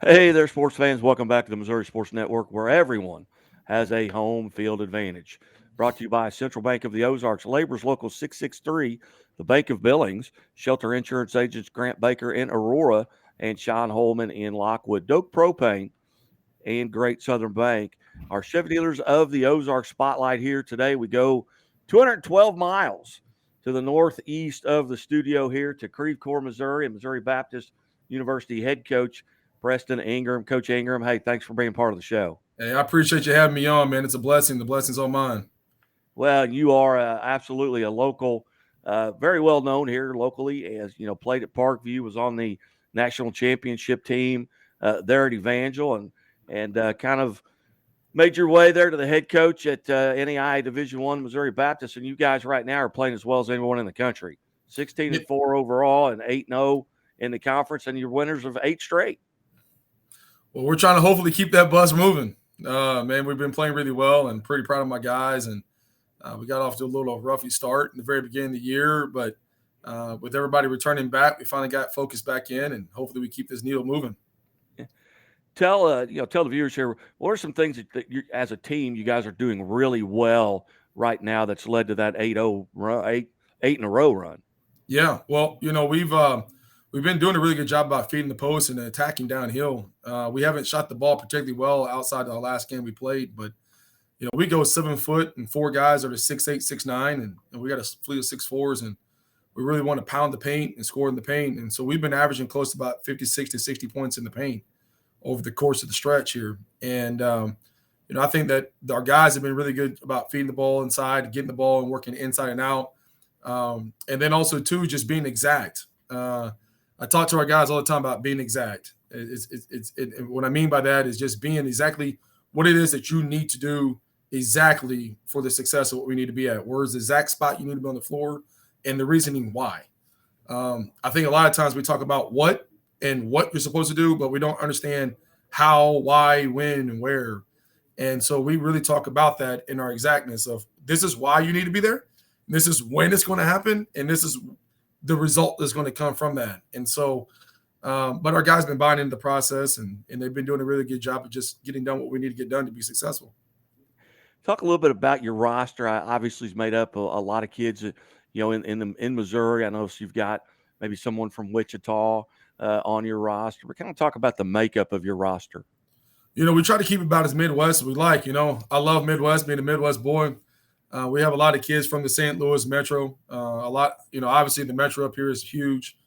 Hey there, sports fans. Welcome back to the Missouri Sports Network, where everyone has a home field advantage. Brought to you by Central Bank of the Ozarks, Labor's Local 663, the Bank of Billings, Shelter Insurance Agents Grant Baker in Aurora, and Sean Holman in Lockwood. Doak Propane and Great Southern Bank are Chevy dealers of the Ozark Spotlight here today. We go 212 miles to the northeast of the studio here to Creve Coeur, Missouri, and Missouri Baptist University head coach Preston Ingram. Coach Ingram, hey, thanks for being part of the show. Hey, I appreciate you having me on, man. It's a blessing. The blessing's all mine. Well, you are absolutely a local, very well known here locally. As you know, played at Parkview, was on the national championship team there at Evangel, and kind of made your way there to the head coach at NEI Division One Missouri Baptist, and you guys right now are playing as well as anyone in the country. 16-4 overall and 8-0 in the conference, and you're winners of 8 straight. Well, we're trying to hopefully keep that bus moving. Man, we've been playing really well and pretty proud of my guys. And we got off to a little roughy start in the very beginning of the year, but with everybody returning back, we finally got focused back in, and hopefully we keep this needle moving. Tell the viewers here, what are some things that you, as a team, you guys are doing really well right now that's led to that 8-0 run, eight in a row run? Yeah, well, we've been doing a really good job about feeding the post and attacking downhill. We haven't shot the ball particularly well outside the last game we played, but we go 7 foot and four guys that are 6'8", 6'9", and we got a fleet of 6'4s, and we really want to pound the paint and score in the paint. And so we've been averaging close to about 56 to 60 points in the paint over the course of the stretch here. And I think that our guys have been really good about feeding the ball inside, getting the ball and working inside and out. And then also too, just being exact. I talk to our guys all the time about being exact. What I mean by that is just being exactly what it is that you need to do exactly for the success of what we need to be at. Where's the exact spot you need to be on the floor, and the reasoning why. I think a lot of times we talk about what you're supposed to do, but we don't understand how, why, when, and where. And so we really talk about that in our exactness of this is why you need to be there, this is when it's going to happen, and this is the result that's going to come from that. And so, but our guys have been buying into the process, and they've been doing a really good job of just getting done what we need to get done to be successful. Talk a little bit about your roster. Obviously, it's made up a lot of kids, in Missouri. I know you've got maybe someone from Wichita on your roster, but kind of talk about the makeup of your roster. We try to keep it about as Midwest as we like. I love Midwest, being a Midwest boy. We have a lot of kids from the St. Louis metro. A lot, obviously the metro up here is huge.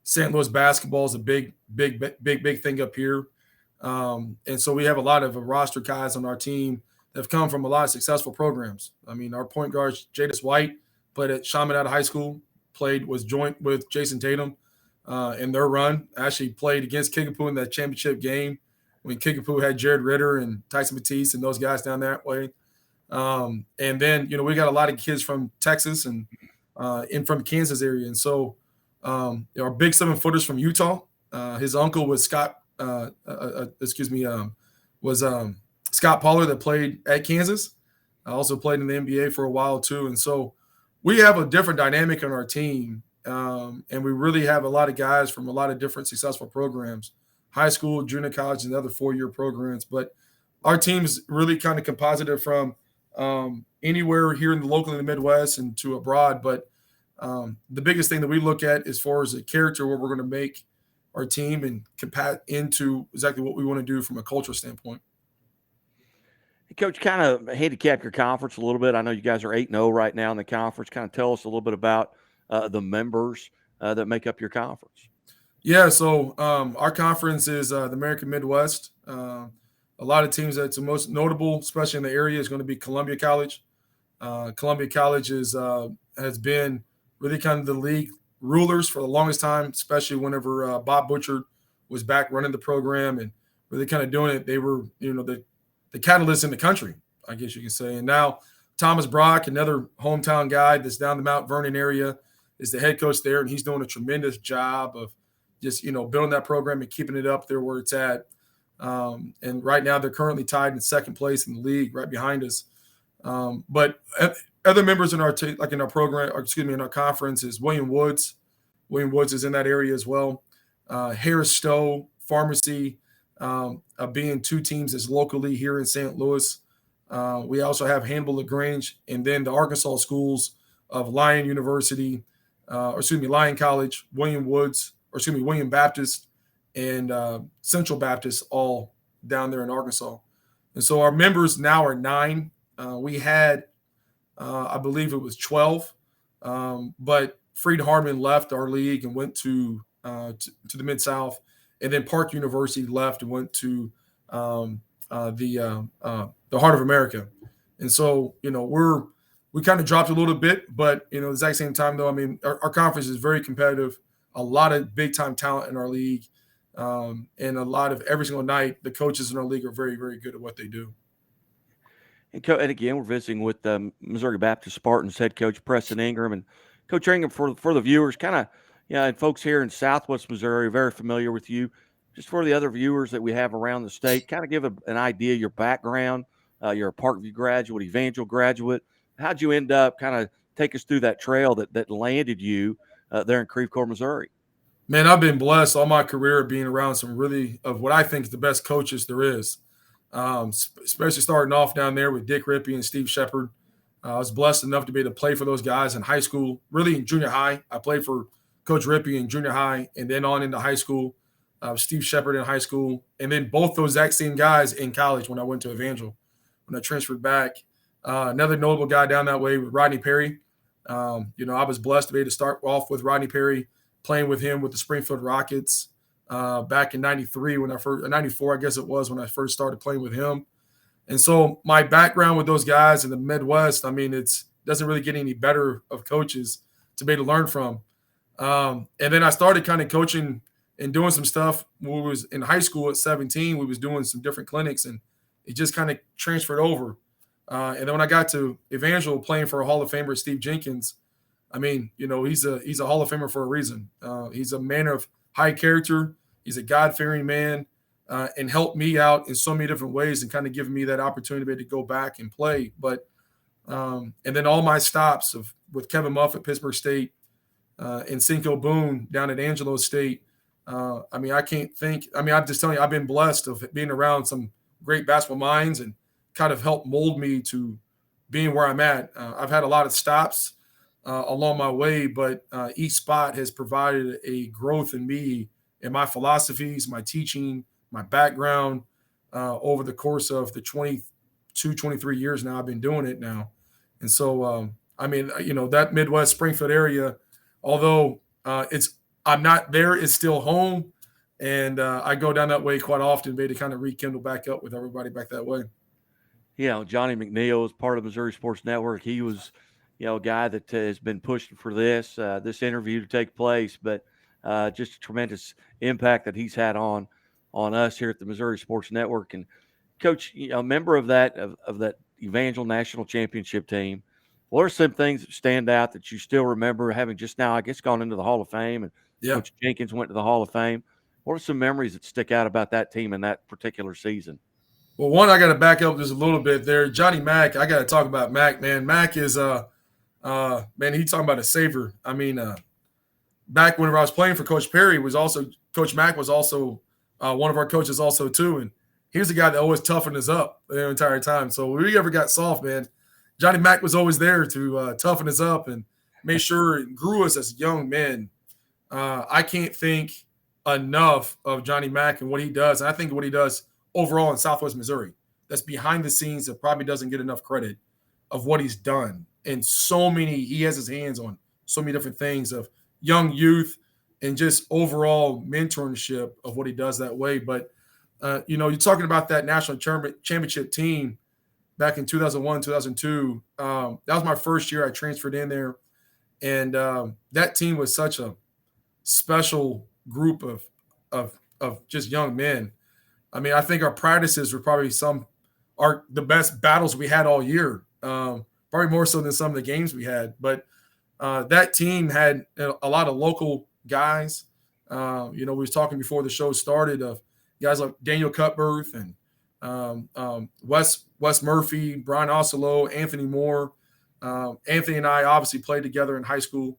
St. Louis basketball is a big thing up here. And so we have a lot of roster guys on our team that have come from a lot of successful programs. I mean, our point guard, Jadis White, played at Chaminade High School, was joint with Jason Tatum in their run. Actually played against Kickapoo in that championship game when Kickapoo had Jared Ritter and Tyson Batiste and those guys down that way. And then, we got a lot of kids from Texas and in from the Kansas area. And so our big 7-footers from Utah. His uncle was Scott Pollard that played at Kansas. I also played in the NBA for a while too. And so we have a different dynamic on our team. And we really have a lot of guys from a lot of different successful programs, high school, junior college, and other 4-year programs. But our team's really kind of composited from anywhere here in the local in the Midwest and to abroad. But the biggest thing that we look at as far as a character where we're going to make our team and compat into exactly what we want to do from a culture standpoint. Hey, Coach, kind of handicap your conference a little bit. I know you guys are 8-0 right now in the conference. Kind of tell us a little bit about the members that make up your conference. Yeah, so our conference is the American Midwest. A lot of teams that's the most notable, especially in the area, is going to be Columbia College. Columbia College has been really kind of the league rulers for the longest time, especially whenever Bob Butcher was back running the program and really kind of doing it. They were, the catalyst in the country, I guess you can say. And now Thomas Brock, another hometown guy that's down the Mount Vernon area, is the head coach there, and he's doing a tremendous job of just, building that program and keeping it up there where it's at. And right now they're currently tied in second place in the league, right behind us. But other members in our in our program, in our conference is William Woods. William Woods is in that area as well. Harris Stowe, Pharmacy, being two teams that's locally here in St. Louis. We also have Hannibal LaGrange, and then the Arkansas schools of Lyon University, Lyon College, William Baptist, and Central Baptist, all down there in Arkansas. And so our members now are 9. We had, I believe it was 12, but Freed Harmon left our league and went to the Mid South, and then Park University left and went to the Heart of America. And so we kind of dropped a little bit, but at the exact same time though, I mean our conference is very competitive. A lot of big time talent in our league, and a lot of every single night the coaches in our league are very, very good at what they do. And again, we're visiting with Missouri Baptist Spartans head coach Preston Ingram. And Coach Ingram, for the viewers, kind of, and folks here in Southwest Missouri are very familiar with you. Just for the other viewers that we have around the state, kind of give an idea of your background. You're a Parkview graduate, Evangel graduate. How'd you end up? Kind of take us through that trail that landed you there in Creve Coeur, Missouri. Man, I've been blessed all my career being around some really of what I think is the best coaches there is. Especially starting off down there with Dick Rippey and Steve Shepard. I was blessed enough to be able to play for those guys in high school, really in junior high. I played for Coach Rippey in junior high and then on into high school, Steve Shepard in high school, and then both those exact same guys in college when I went to Evangel, when I transferred back. Another notable guy down that way with Rodney Perry. I was blessed to be able to start off with Rodney Perry, playing with him with the Springfield Rockets back in 93 94, I guess it was, when I first started playing with him. And so my background with those guys in the Midwest, I mean, it doesn't really get any better of coaches to be able to learn from. And then I started kind of coaching and doing some stuff when we was in high school at 17. We was doing some different clinics, and it just kind of transferred over. And then when I got to Evangel playing for a Hall of Famer, Steve Jenkins, I mean, he's a Hall of Famer for a reason. He's a man of high character. He's a God-fearing man, and helped me out in so many different ways and kind of given me that opportunity to go back and play. But and then all my stops with Kevin Muff at Pittsburgh State, and Cinco Boone down at Angelo State. I mean, I'm just telling you, I've been blessed of being around some great basketball minds and kind of helped mold me to being where I'm at. I've had a lot of stops along my way, but each spot has provided a growth in me and my philosophies, my teaching, my background over the course of the 22, 23 years now I've been doing it now. And so, that Midwest Springfield area, although I'm not there, it's still home. And I go down that way quite often, to kind of rekindle back up with everybody back that way. Johnny McNeil is part of Missouri Sports Network. He was, a guy that has been pushing for this interview to take place, but just a tremendous impact that he's had on us here at the Missouri Sports Network. And Coach, a member of that Evangel National Championship team, what are some things that stand out that you still remember, having just now, I guess, gone into the Hall of Fame, and Coach Jenkins went to the Hall of Fame? What are some memories that stick out about that team in that particular season? Well, one, I got to back up just a little bit there. Johnny Mack, I got to talk about Mack, man. Mack is he's talking about a savior. I mean, back whenever I was playing for Coach Perry, Coach Mack was also one of our coaches also too, and he was the guy that always toughened us up the entire time. So when we ever got soft, man, Johnny Mack was always there to toughen us up and make sure it grew us as young men. I can't think enough of Johnny Mack and what he does, and I think what he does overall in Southwest Missouri, that's behind the scenes, that probably doesn't get enough credit of what he's done. And he has his hands on so many different things of young youth and just overall mentorship of what he does that way. But, you're talking about that national championship team back in 2001, 2002. That was my first year I transferred in there. And that team was such a special group of just young men. I mean, I think our practices were probably the best battles we had all year, probably more so than some of the games we had. But that team had a lot of local guys. We was talking before the show started of guys like Daniel Cutbirth and Wes Murphy, Brian Osolo, Anthony Moore. Anthony and I obviously played together in high school,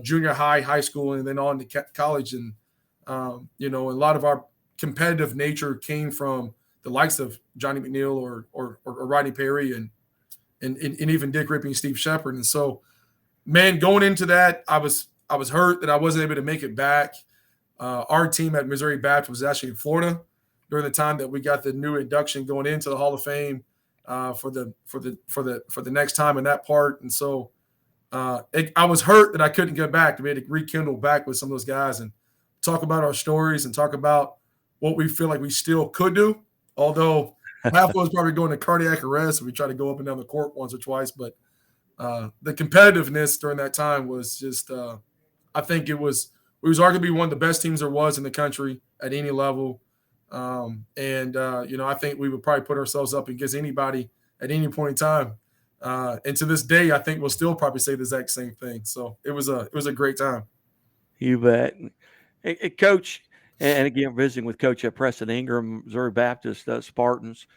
junior high school, and then on to college. And, a lot of our competitive nature came from the likes of Johnny McNeil or Rodney Perry and even Dick Rippey and Steve Shepard. And so, man, going into that, I was hurt that I wasn't able to make it back. Our team at Missouri Baptist was actually in Florida during the time that we got the new induction going into the Hall of Fame for the next time in that part. And so I was hurt that I couldn't get back to be able to rekindle back with some of those guys and talk about our stories and talk about what we feel like we still could do. Although half was probably going to cardiac arrest if we tried to go up and down the court once or twice. But the competitiveness during that time was just I think we was arguably one of the best teams there was in the country at any level. I think we would probably put ourselves up against anybody at any point in time. And to this day, I think we'll still probably say the exact same thing. So it was a great time. You bet. Hey, Coach, and again, visiting with Coach at Preston Ingram, Missouri Baptist Spartans.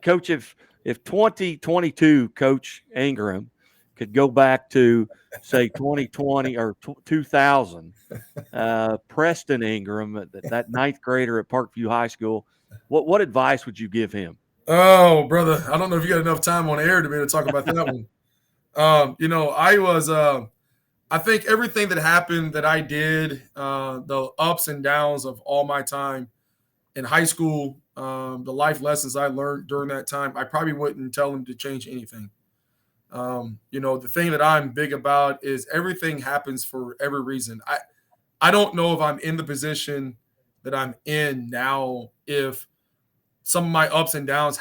Coach, if 2022 Coach Ingram could go back to, say, 2020 or 2000, Preston Ingram, that ninth grader at Parkview High School, what advice would you give him? Oh, brother, I don't know if you got enough time on air to be able to talk about that one. I think everything that happened that I did, the ups and downs of all my time in high school, the life lessons I learned during that time, I probably wouldn't tell him to change anything. The thing that I'm big about is everything happens for every reason. I don't know if I'm in the position that I'm in now if some of my ups and downs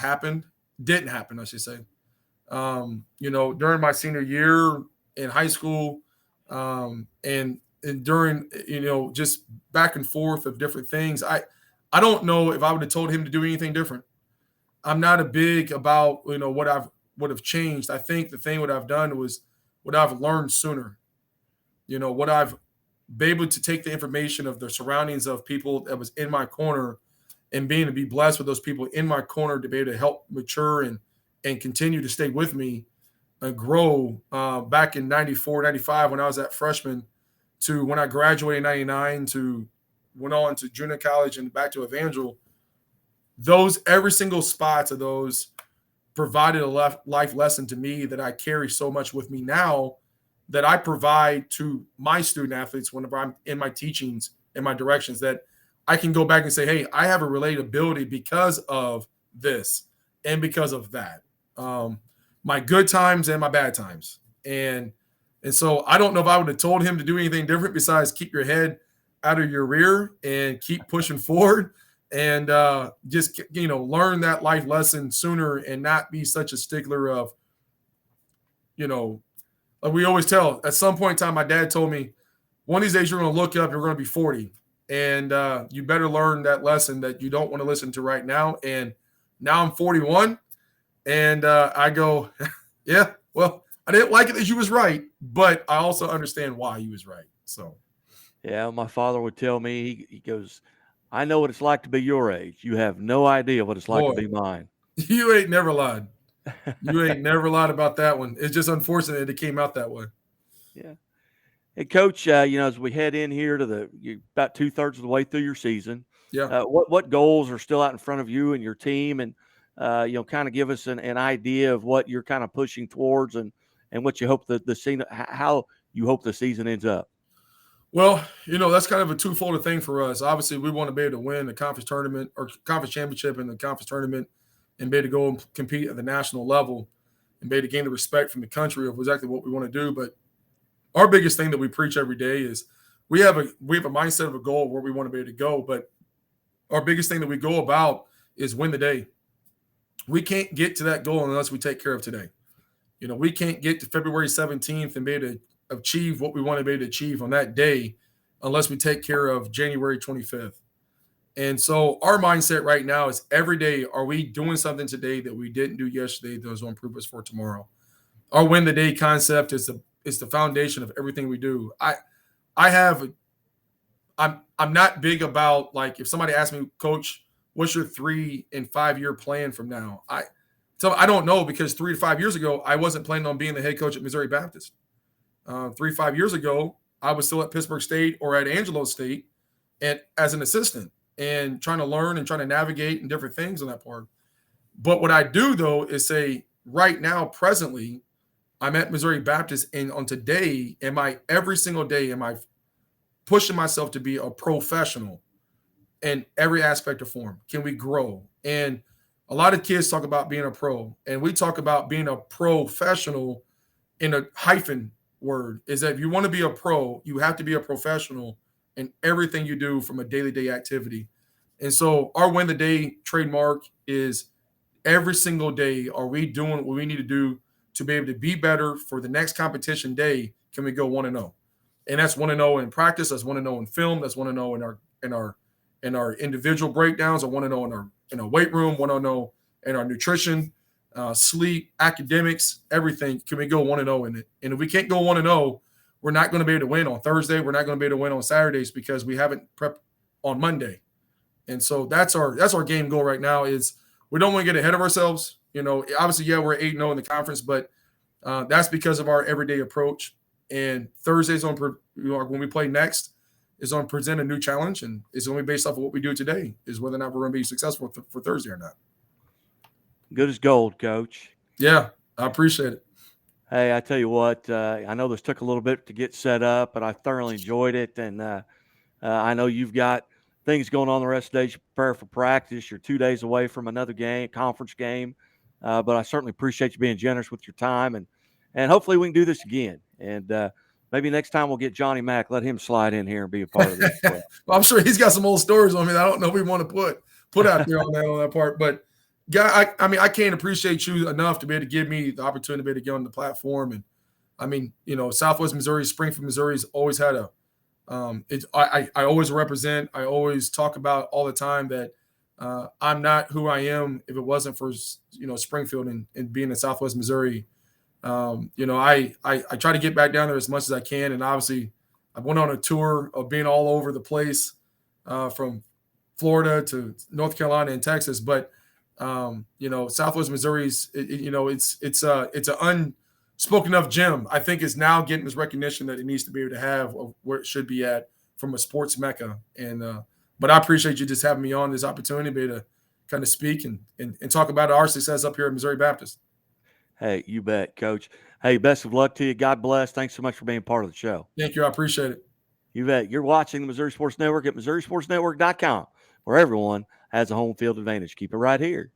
didn't happen, I should say. During my senior year in high school, and during, just back and forth of different things, I don't know if I would have told him to do anything different. I'm not a big about, what I've would have changed. I think the thing what I've done was what I've learned sooner. What I've been able to take the information of the surroundings of people that was in my corner and being to be blessed with those people in my corner to be able to help mature and continue to stay with me and grow back in 94, 95 when I was at freshman to when I graduated in 99 to went on to junior college and back to Evangel. Every single spots of those provided a life lesson to me that I carry so much with me now that I provide to my student athletes whenever I'm in my teachings and my directions, that I can go back and say, hey, I have a relatability because of this and because of that. My good times and my bad times. And so I don't know if I would have told him to do anything different besides keep your head out of your rear and keep pushing forward and just, learn that life lesson sooner and not be such a stickler of, like we always tell, at some point in time, my dad told me, one of these days you're going to look up, you're going to be 40. And you better learn that lesson that you don't want to listen to right now. And now I'm 41. And I go, yeah, well, I didn't like it that you was right, but I also understand why you was right. So, yeah, my father would tell me, he goes, I know what it's like to be your age. You have no idea what it's like to be mine. You ain't never lied. You ain't never lied about that one. It's just unfortunate that it came out that way. Yeah. Hey, Coach, as we head in here to about 2/3 of the way through your season, yeah, what goals are still out in front of you and your team, and kind of give us an idea of what you're kind of pushing towards and what you hope the season, how you hope the season ends up. Well, that's kind of a twofold thing for us. Obviously, we want to be able to win the conference tournament or conference championship and the conference tournament and be able to go and compete at the national level and be able to gain the respect from the country of exactly what we want to do. But our biggest thing that we preach every day is we have a mindset of a goal where we want to be able to go. But our biggest thing that we go about is win the day. We can't get to that goal unless we take care of today. We can't get to February 17th and be able to achieve what we want to be able to achieve on that day unless we take care of January 25th. And so our mindset right now is every day, are we doing something today that we didn't do yesterday that was going to improve us for tomorrow? Our win the day concept is the foundation of everything we do. I'm not big about, like, if somebody asks me, Coach, what's your 3 and 5 year plan from now? I don't know, because 3 to 5 years ago, I wasn't planning on being the head coach at Missouri Baptist. 3 to 5 years ago, I was still at Pittsburgh State or at Angelo State and as an assistant. and trying to learn and trying to navigate and different things on that part. But what I do though is say right now, presently, I'm at Missouri Baptist, and on today, every single day am I pushing myself to be a professional in every aspect or form? Can we grow? And a lot of kids talk about being a pro, and we talk about being a professional in a hyphen word. Is that if you want to be a pro, you have to be a professional in everything you do from a daily day activity. And so our win the day trademark is every single day, are we doing what we need to do to be able to be better for the next competition day? Can we go 1-0? And that's 1-0 in practice, that's 1-0 in film, that's 1-0 in our individual breakdowns, or 1-0 in our weight room, 1-0 in our nutrition, sleep, academics, everything. Can we go 1-0 in it? And if we can't go 1-0, we're not going to be able to win on Thursday. We're not going to be able to win on Saturdays because we haven't prepped on Monday. And so that's our game goal right now. Is we don't want to get ahead of ourselves. Obviously, yeah, we're 8-0 in the conference, but that's because of our everyday approach. And Thursdays when we play next is going to present a new challenge, and it's going to be based off of what we do today, is whether or not we're going to be successful for Thursday or not. Good as gold, Coach. Yeah, I appreciate it. Hey, I tell you what, I know this took a little bit to get set up, but I thoroughly enjoyed it. And I know you've got things going on the rest of the day to prepare for practice. You're 2 days away from another conference game. But I certainly appreciate you being generous with your time. And hopefully we can do this again. And maybe next time we'll get Johnny Mack, let him slide in here and be a part of this. Well, I'm sure he's got some old stories on me that I don't know if we want to put out there on that part. But guy, I can't appreciate you enough to be able to give me the opportunity to be able to get on the platform. And I mean, Southwest Missouri, Springfield, Missouri's always had I always represent. I always talk about all the time that I'm not who I am if it wasn't for Springfield and being in Southwest Missouri. I try to get back down there as much as I can, and obviously I went on a tour of being all over the place, from Florida to North Carolina and Texas. But Southwest Missouri's it's an unspoken of gem. I think is now getting this recognition that it needs to be able to have of where it should be at from a sports mecca. And but I appreciate you just having me on this opportunity to be able to kind of speak and talk about our success up here at Missouri Baptist. Hey, you bet, Coach. Hey, best of luck to you. God bless. Thanks so much for being part of the show. Thank you. I appreciate it. You bet. You're watching the Missouri Sports Network at MissouriSportsNetwork.com, where everyone has a home field advantage. Keep it right here.